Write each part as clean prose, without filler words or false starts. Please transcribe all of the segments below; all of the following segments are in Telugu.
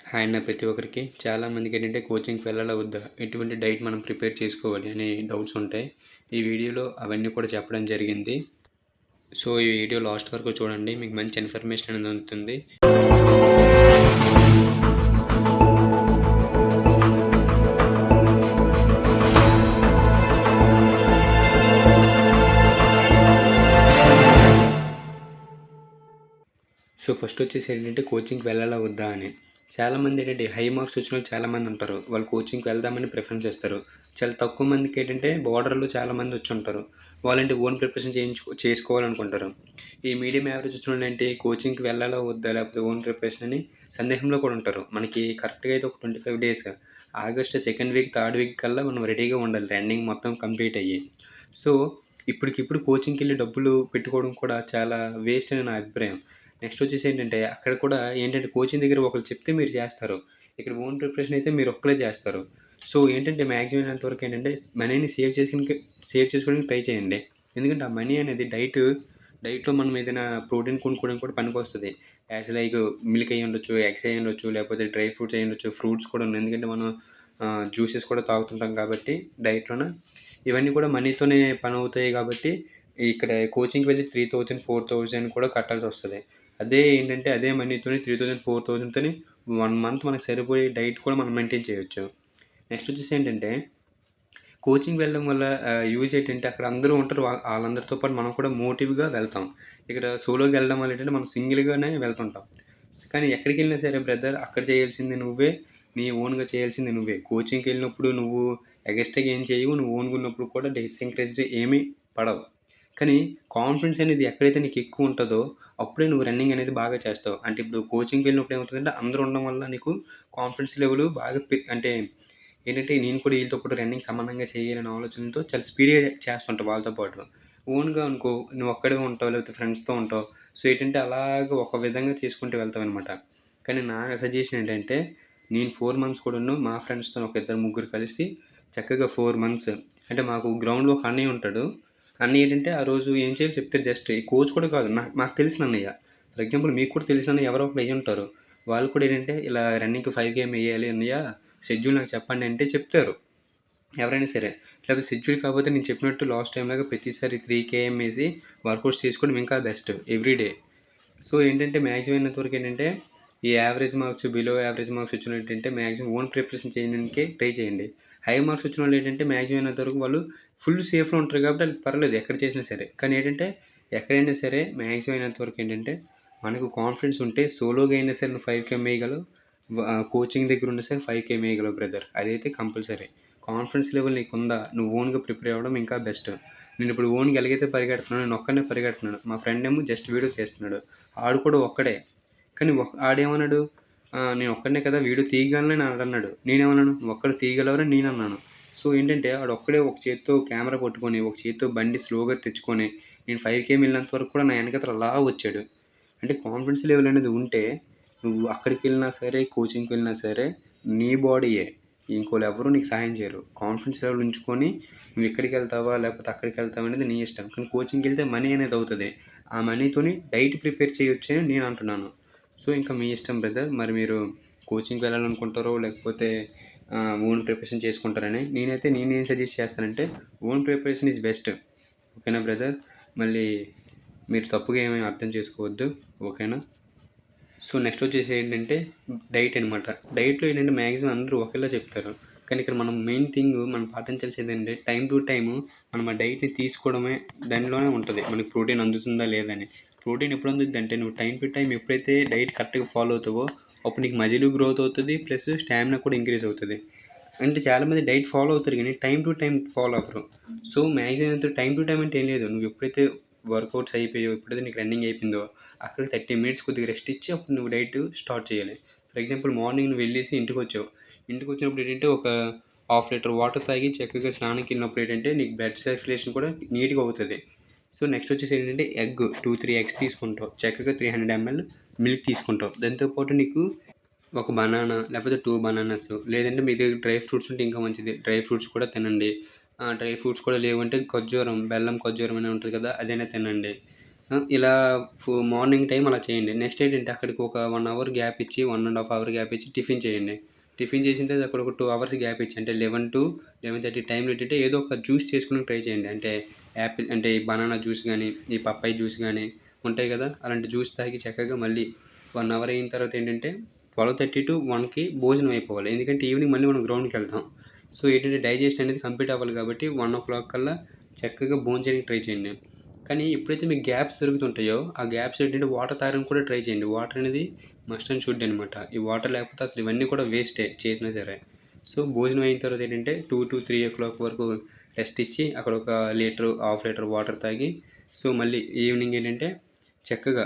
హాయ్ అన్న ప్రతి ఒక్కరికి చాలామందికి ఏంటంటే కోచింగ్కి వెళ్ళాలా వద్దా, ఎటువంటి డైట్ మనం ప్రిపేర్ చేసుకోవాలి అనే డౌట్స్ ఉంటాయి. ఈ వీడియోలో అవన్నీ కూడా చెప్పడం జరిగింది. సో ఈ వీడియో లాస్ట్ వరకు చూడండి, మీకు మంచి ఇన్ఫర్మేషన్ అనేది అందుతుంది. సో ఫస్ట్ వచ్చేసి ఏంటంటే కోచింగ్కి వెళ్ళాలా వద్దా అని. చాలామంది ఏంటంటే హై మార్క్స్ వచ్చిన వాళ్ళు చాలామంది ఉంటారు, వాళ్ళు కోచింగ్కి వెళ్దామని ప్రిఫరెన్స్ ఇస్తారు. చాలా తక్కువ మందికి ఏంటంటే బార్డర్లో చాలామంది వచ్చి ఉంటారు, వాళ్ళంటే ఓన్ ప్రిపరేషన్ చేసుకోవాలనుకుంటారు. ఈ మీడియం యావరేజ్ వచ్చిన వాళ్ళు ఏంటి, కోచింగ్కి వెళ్ళాలా వద్దా లేకపోతే ఓన్ ప్రిపరేషన్ అని సందేహంలో కూడా ఉంటారు. మనకి కరెక్ట్గా అయితే ఒక 25 days, August second week third week కల్లా మనం రెడీగా ఉండాలి, రన్నింగ్ మొత్తం కంప్లీట్ అయ్యి. సో ఇప్పటికిప్పుడు కోచింగ్కి వెళ్ళి డబ్బులు పెట్టుకోవడం కూడా చాలా వేస్ట్ అని నా అభిప్రాయం. నెక్స్ట్ వచ్చేసి ఏంటంటే అక్కడ కూడా ఏంటంటే కోచింగ్ దగ్గర ఒకళ్ళు చెప్తే మీరు చేస్తారు, ఇక్కడ ఓన్ ప్రిపరేషన్ అయితే మీరు ఒక్కలే చేస్తారు. సో ఏంటంటే మ్యాక్సిమం అయినంతవరకు ఏంటంటే మనీని సేవ్ చేసుకోవడానికి ట్రై చేయండి. ఎందుకంటే ఆ మనీ అనేది డైట్లో మనం ఏదైనా ప్రోటీన్ కొనుక్కోవడానికి కూడా పనికొస్తుంది. యాజ్ లైక్ మిల్క్ అయ్యి ఉండొచ్చు, ఎగ్స్ అయ్యి ఉండొచ్చు, లేకపోతే డ్రై ఫ్రూట్స్ అయ్యి ఉండొచ్చు, ఫ్రూట్స్ కూడా ఉన్నాయి. ఎందుకంటే మనం జ్యూసెస్ కూడా తాగుతుంటాం కాబట్టి డైట్లోన ఇవన్నీ కూడా మనీతోనే పని అవుతాయి. కాబట్టి ఇక్కడ కోచింగ్కి వెళ్ళి 3000, 4000 కూడా కట్టాల్సి వస్తుంది. అదే ఏంటంటే అదే మనీతోని 3000, 4000తోని 1 మంత్ మనకు సరిపోయే డైట్ కూడా మనం మెయింటైన్ చేయొచ్చు. నెక్స్ట్ వచ్చేసి ఏంటంటే కోచింగ్ వెళ్ళడం వల్ల యూజ్ ఏంటంటే అక్కడ అందరూ ఉంటారు, వాళ్ళందరితో పాటు మనం కూడా మోటివ్గా వెళ్తాం. ఇక్కడ సోలోగా వెళ్ళడం వల్ల ఏంటంటే మనం సింగిల్గానే వెళ్తుంటాం. కానీ ఎక్కడికి వెళ్ళినా సరే బ్రదర్, అక్కడ చేయాల్సింది నువ్వే, నీ ఓన్గా చేయాల్సింది నువ్వే. కోచింగ్కి వెళ్ళినప్పుడు నువ్వు ఎగస్ట్రాగా ఏం చేయవు, నువ్వు ఓన్గా ఉన్నప్పుడు కూడా డిసెంకరేజ్ ఏమీ పడవు. కానీ కాన్ఫిడెన్స్ అనేది ఎక్కడైతే నీకు ఎక్కువ ఉంటుందో అప్పుడే నువ్వు రన్నింగ్ అనేది బాగా చేస్తావు. అంటే ఇప్పుడు కోచింగ్కి వెళ్ళినప్పుడు ఏమవుతుందంటే అందరూ ఉండడం వల్ల నీకు కాన్ఫిడెన్స్ లెవెల్ బాగా అంటే ఏంటంటే నేను కూడా వీళ్ళతో పాటు రన్నింగ్ సమానంగా చేయాలనే ఆలోచనతో చాలా స్పీడ్గా చేస్తుంటావు వాళ్ళతో పాటు. ఓన్గా అనుకో, నువ్వు ఒక్కడే ఉంటావు లేకపోతే ఫ్రెండ్స్తో ఉంటావు. సో ఏంటంటే అలాగ ఒక విధంగా చేసుకుంటూ వెళ్తావు అనమాట. కానీ నా సజెషన్ ఏంటంటే నేను 4 మంత్స్ కూడాను మా ఫ్రెండ్స్తో ఒక ఇద్దరు ముగ్గురు కలిసి చక్కగా 4 మంత్స్, అంటే మాకు గ్రౌండ్లో ఒక అన్నయ్య ఉంటాడు. అన్నయ్య ఏంటంటే ఆ రోజు ఏం చేయాలో చెప్తారు, జస్ట్ ఈ కోచ్ కూడా కాదు, మాకు తెలిసిన అన్నయ్య. ఫర్ ఎగ్జాంపుల్ మీకు కూడా తెలిసిన అన్నయ్య ఎవరో ఒకరు అయ్యి ఉంటారు. వాళ్ళు కూడా ఏంటంటే ఇలా రన్నింగ్కి 5 KM వేయాలి అన్నయ్య, షెడ్యూల్ నాకు చెప్పండి అంటే చెప్తారు ఎవరైనా సరే. లేకపోతే షెడ్యూల్ కాకపోతే నేను చెప్పినట్టు లాస్ట్ టైం లాగా ప్రతిసారి 3 KM వేసి వర్కౌట్స్ చేసుకోవడం ఇంకా బెస్ట్ ఎవ్రీడే. సో ఏంటంటే మ్యాక్సిమం అయినంత వరకు ఏంటంటే ఈ average marks, below average marks వచ్చిన ఏంటంటే మ్యాక్సిమం ఓన్ ప్రిపరేషన్ చేయడానికే ట్రై చేయండి. హై మార్క్స్ వచ్చిన వాళ్ళు ఏంటంటే మ్యాక్సిమం అయినంత వరకు వాళ్ళు ఫుల్ సేఫ్లో ఉంటారు కాబట్టి వాళ్ళకి పర్లేదు ఎక్కడ చేసినా సరే. కానీ ఏంటంటే ఎక్కడైనా సరే మ్యాక్సిమం అయినంత వరకు ఏంటంటే మనకు కాన్ఫిడెన్స్ ఉంటే సోలోగా అయినా సరే నువ్వు 5 KM వేయగలవు, కోచింగ్ దగ్గర ఉన్నా సరే 5 KM వేయగలవు బ్రదర్, అదైతే కంపల్సరీ. కాన్ఫిడెన్స్ లెవెల్ నీకు ఉందా, నువ్వు ఓన్గా ప్రిపేర్ అవ్వడం ఇంకా బెస్ట్. నేను ఇప్పుడు ఓన్గా ఎలాగైతే పరిగెడుతున్నాను, నేను ఒక్కనే పరిగెడుతున్నాను, మా ఫ్రెండ్ ఏమో జస్ట్ వీడియో తీస్తున్నాడు, ఆడు కూడా ఒక్కడే. కానీ ఆడేమన్నాడు, నేను ఒక్కడనే కదా వీడియో తీయగలనని అన్నాడు. నేనేమన్నాను, నువ్వు ఒక్కడ తీయగలవని నేను అన్నాను. సో ఏంటంటే ఆడు ఒక్కడే ఒక చేత్తో కెమెరా పట్టుకొని ఒక చేత్తో బండి స్లోగా తెచ్చుకొని నేను 5 KM వెళ్ళినంత వరకు కూడా నా వెనకతల అలా వచ్చాడు. అంటే కాన్ఫిడెన్స్ లెవెల్ అనేది ఉంటే నువ్వు అక్కడికి వెళ్ళినా సరే, కోచింగ్కి వెళ్ళినా సరే నీ బాడీయే, ఇంకోళ్ళు ఎవరు నీకు సాయం చేయరు. కాన్ఫిడెన్స్ లెవెల్ ఉంచుకొని నువ్వు ఎక్కడికి వెళ్తావా లేకపోతే అక్కడికి వెళ్తావా అనేది నీ ఇష్టం. కానీ కోచింగ్కి వెళ్తే మనీ అనేది అవుతుంది, ఆ మనీతోని డైట్ ప్రిపేర్ చేయొచ్చు అని నేను అంటున్నాను. సో ఇంకా మీ ఇష్టం బ్రదర్, మరి మీరు కోచింగ్కి వెళ్ళాలనుకుంటారో లేకపోతే ఓన్ ప్రిపరేషన్ చేసుకుంటారని. నేనేం సజెస్ట్ చేస్తానంటే ఓన్ ప్రిపరేషన్ ఈజ్ బెస్ట్. ఓకేనా బ్రదర్, మళ్ళీ మీరు తప్పుగా ఏమీ అర్థం చేసుకోవద్దు, ఓకేనా. సో నెక్స్ట్ వచ్చేసి ఏంటంటే డైట్ అనమాట. డైట్లో ఏంటంటే మ్యాక్సిమం అందరూ ఒకేలా చెప్తారు, కానీ ఇక్కడ మనం మెయిన్ థింగ్ మనం పాటించాల్సింది ఏంటంటే టైం టు టైము మనం ఆ డైట్ని తీసుకోవడమే దానిలోనే ఉంటుంది, మనకి ప్రోటీన్ అందుతుందా లేదని. ప్రోటీన్ ఎప్పుడు అందుతుంది అంటే నువ్వు టైం టు టైం ఎప్పుడైతే డైట్ కరెక్ట్గా ఫాలో అవుతావో అప్పుడు నీకు మజిల్ గ్రోత్ అవుతుంది, ప్లస్ స్టామినా కూడా ఇంక్రీజ్ అవుతుంది. అంటే చాలామంది డైట్ ఫాలో అవుతారు కానీ టైం టు టైం ఫాలో అవ్వరు. So maximum time to time అంటే ఏం లేదు, నువ్వు ఎప్పుడైతే వర్కౌట్స్ అయిపోయాయో, ఎప్పుడైతే నీకు రన్నింగ్ అయిపోయిందో అక్కడ 30 మినిట్స్ కొద్దిగా రెస్ట్ ఇచ్చి అప్పుడు నువ్వు డైట్ స్టార్ట్ చేయాలి. ఫర్ ఎగ్జాంపుల్ మార్నింగ్ నువ్వు వెళ్ళేసి ఇంటికి వచ్చినప్పుడు ఏంటంటే ఒక ½ లీటర్ వాటర్ తాగి చక్కగా స్నానంకి వెళ్ళినప్పుడు ఏంటంటే నీకు బ్లడ్ సర్క్యులేషన్ కూడా నీట్గా అవుతుంది. సో నెక్స్ట్ వచ్చేసి ఏంటంటే ఎగ్ 2-3 ఎగ్స్ తీసుకుంటావు, చక్కగా 300 ml మిల్క్ తీసుకుంటావు, దాంతోపాటు నీకు ఒక బనానా లేకపోతే 2 బనానాస్, లేదంటే మీ దగ్గర డ్రై ఫ్రూట్స్ ఉంటే ఇంకా మంచిది, డ్రై ఫ్రూట్స్ కూడా తినండి. డ్రై ఫ్రూట్స్ కూడా లేవంటే బెల్లం ఖర్జూరం అనే ఉంటుంది కదా, అదైనా తినండి. ఇలా మార్నింగ్ టైం అలా చేయండి. నెక్స్ట్ ఏంటంటే అక్కడికి ఒక 1 అవర్ గ్యాప్ ఇచ్చి 1 ½ అవర్ గ్యాప్ ఇచ్చి టిఫిన్ చేయండి. టిఫిన్ చేసిన తర్వాత అక్కడ ఒక 2 అవర్స్ గ్యాప్ ఇచ్చి అంటే 11-11:30 టైంలో ఏంటంటే ఏదో ఒక జ్యూస్ చేసుకోవడానికి ట్రై చేయండి. అంటే యాపిల్ అంటే ఈ బనానా జ్యూస్ గానీ, ఈ పప్పాయ జ్యూస్ గానీ ఉంటాయి కదా! అలాంటి జ్యూస్ తాగి చక్కగా మళ్ళీ 1 అవర్ అయిన తర్వాత ఏంటంటే 12:30-1కి భోజనం అయిపోవాలి. ఎందుకంటే ఈవినింగ్ మళ్ళీ మనం గ్రౌండ్‌కెళ్తాం. సో ఏంటంటే డైజెషన్ అనేది కంప్లీట్ అవ్వాలి కాబట్టి 1:00 కల్లా చక్కగా భోంచేయడానికి ట్రై చేయండి. కానీ ఎప్పుడైతే మీకు గ్యాప్స్ దొరుకుతుంటాయో, ఆ గ్యాప్స్ ఏంటంటే వాటర్ తాగడానికి కూడా ట్రై చేయండి. వాటర్ అనేది మస్ట్ అండ్ షుడ్ అనమాట. ఈ వాటర్ లేకపోతే అసలు ఇవన్నీ కూడా వేస్టే చేసినా సరే. సో భోజనం అయిన తర్వాత ఏంటంటే 2-3 వరకు రెస్ట్ ఇచ్చి అక్కడ ఒక లీటరు, హాఫ్ లీటర్ వాటర్ తాగి సో మళ్ళీ ఈవినింగ్ ఏంటంటే చక్కగా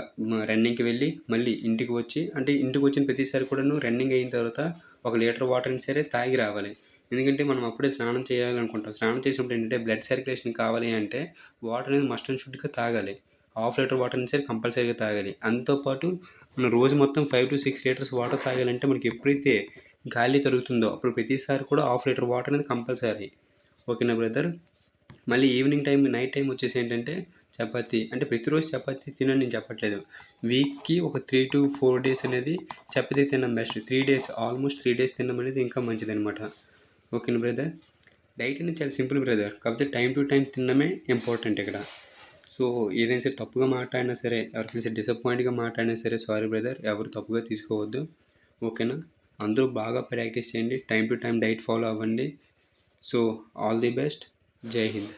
రన్నింగ్‌కి వెళ్ళి మళ్ళీ ఇంటికి వచ్చి అంటే ఇంటికి వచ్చిన ప్రతిసారి కూడాను రన్నింగ్ అయిన తర్వాత ఒక లీటర్ వాటర్ అయినా సరే తాగి రావాలి. ఎందుకంటే మనం అప్పుడే స్నానం చేయాలనుకుంటాం. స్నానం చేసినప్పుడు ఏంటంటే బ్లడ్ సర్క్యులేషన్ కావాలి అంటే వాటర్ అనేది మస్ట్ అండ్ షుడ్‌గా తాగాలి. హాఫ్ లీటర్ వాటర్ అయినా సరే కంపల్సరీగా తాగాలి. అంతో పాటు మనం రోజు మొత్తం 5-6 లీటర్స్ వాటర్ తాగాలంటే మనకి ఎప్పుడైతే గాలి తరుగుతుందో అప్పుడు ప్రతిసారి కూడా హాఫ్ లీటర్ వాటర్ అనేది కంపల్సరీ. ఓకేనా బ్రదర్? మళ్ళీ ఈవినింగ్ టైం, నైట్ టైం వచ్చేసి ఏంటంటే చపాతీ అంటే ప్రతిరోజు చపాతీ తినని నేను చెప్పట్లేదు. వీక్‌కి ఒక 3-4 డేస్ అనేది చపాతీ తినడం బెస్ట్. 3 డేస్ ఆల్మోస్ట్ 3 డేస్ తినడం అనేది ఇంకా మంచిదనమాట. ఓకేనా బ్రదర్? డైట్ అనేది చాలా సింపుల్ బ్రదర్. కాకపోతే టైమ్ టు టైమ్ తినడమే ఇంపార్టెంట్ ఇక్కడ. సో ఏదైనా సరే తప్పుగా మాట్లాడినా సరే, ఎవరికైనా సరే డిసప్పాయింట్‌గా మాట్లాడినా సరే సారీ బ్రదర్. ఎవరు తప్పుగా తీసుకోవద్దు. ఓకేనా? అందరూ బాగా ప్రాక్టీస్ చేయండి. Time to time diet follow అవ్వండి. So all the best. Jai Hind.